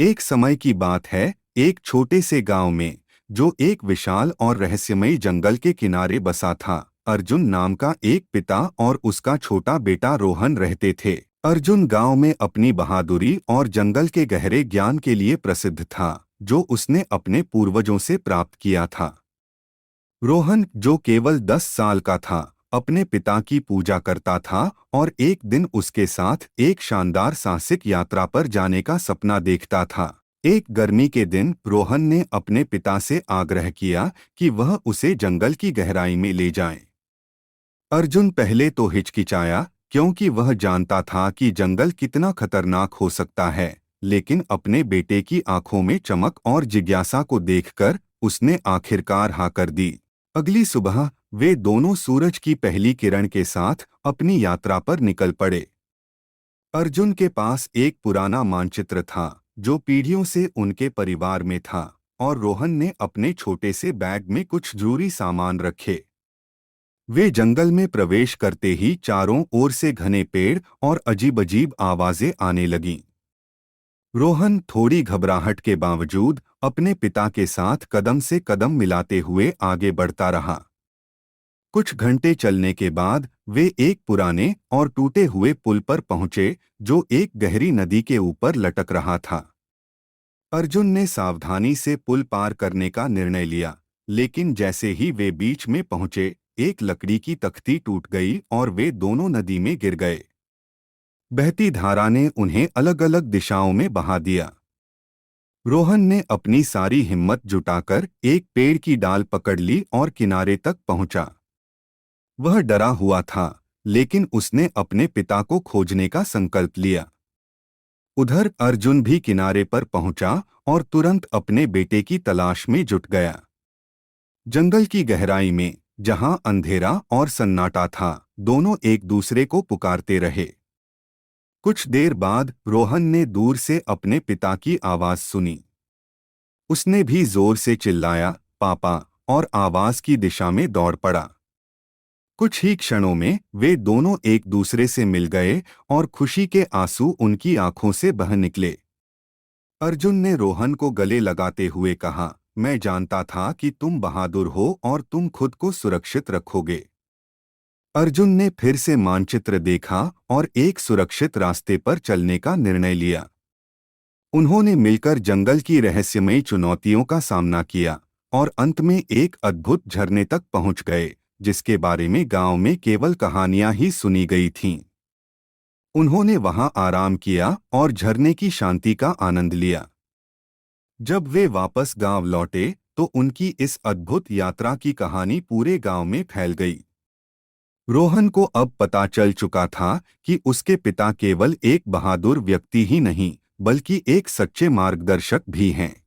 एक समय की बात है, एक छोटे से गांव में, जो एक विशाल और रहस्यमयी जंगल के किनारे बसा था। अर्जुन नाम का एक पिता और उसका छोटा बेटा रोहन रहते थे। अर्जुन गांव में अपनी बहादुरी और जंगल के गहरे ज्ञान के लिए प्रसिद्ध था, जो उसने अपने पूर्वजों से प्राप्त किया था। रोहन, जो केवल 10 साल का था, अपने पिता की पूजा करता था और एक दिन उसके साथ एक शानदार साहसिक यात्रा पर जाने का सपना देखता था। एक गर्मी के दिन रोहन ने अपने पिता से आग्रह किया कि वह उसे जंगल की गहराई में ले जाए। अर्जुन पहले तो हिचकिचाया, क्योंकि वह जानता था कि जंगल कितना खतरनाक हो सकता है, लेकिन अपने बेटे की आंखों में चमक और जिज्ञासा को देखकर उसने आखिरकार हाँ कर दी। अगली सुबह वे दोनों सूरज की पहली किरण के साथ अपनी यात्रा पर निकल पड़े। अर्जुन के पास एक पुराना मानचित्र था, जो पीढ़ियों से उनके परिवार में था, और रोहन ने अपने छोटे से बैग में कुछ जरूरी सामान रखे। वे जंगल में प्रवेश करते ही चारों ओर से घने पेड़ और अजीब-अजीब आवाजें आने लगीं। रोहन थोड़ी घबराहट के बावजूद अपने पिता के साथ कदम से कदम मिलाते हुए आगे बढ़ता रहा। कुछ घंटे चलने के बाद वे एक पुराने और टूटे हुए पुल पर पहुंचे, जो एक गहरी नदी के ऊपर लटक रहा था। अर्जुन ने सावधानी से पुल पार करने का निर्णय लिया, लेकिन जैसे ही वे बीच में पहुंचे, एक लकड़ी की तख्ती टूट गई और वे दोनों नदी में गिर गए। बहती धारा ने उन्हें अलग अलग दिशाओं में बहा दिया। रोहन ने अपनी सारी हिम्मत जुटाकर एक पेड़ की डाल पकड़ ली और किनारे तक पहुंचा। वह डरा हुआ था, लेकिन उसने अपने पिता को खोजने का संकल्प लिया। उधर अर्जुन भी किनारे पर पहुंचा और तुरंत अपने बेटे की तलाश में जुट गया। जंगल की गहराई में, जहां अंधेरा और सन्नाटा था, दोनों एक दूसरे को पुकारते रहे। कुछ देर बाद रोहन ने दूर से अपने पिता की आवाज सुनी। उसने भी जोर से चिल्लाया, पापा, और आवाज की दिशा में दौड़ पड़ा। कुछ ही क्षणों में वे दोनों एक दूसरे से मिल गए और खुशी के आंसू उनकी आंखों से बह निकले। अर्जुन ने रोहन को गले लगाते हुए कहा, मैं जानता था कि तुम बहादुर हो और तुम खुद को सुरक्षित रखोगे। अर्जुन ने फिर से मानचित्र देखा और एक सुरक्षित रास्ते पर चलने का निर्णय लिया। उन्होंने मिलकर जंगल की रहस्यमयी चुनौतियों का सामना किया और अंत में एक अद्भुत झरने तक पहुंच गए, जिसके बारे में गांव में केवल कहानियां ही सुनी गई थीं। उन्होंने वहां आराम किया और झरने की शांति का आनंद लिया। जब वे वापस गांव लौटे, तो उनकी इस अद्भुत यात्रा की कहानी पूरे गांव में फैल गई। रोहन को अब पता चल चुका था कि उसके पिता केवल एक बहादुर व्यक्ति ही नहीं, बल्कि एक सच्चे मार्गदर्शक भी हैं।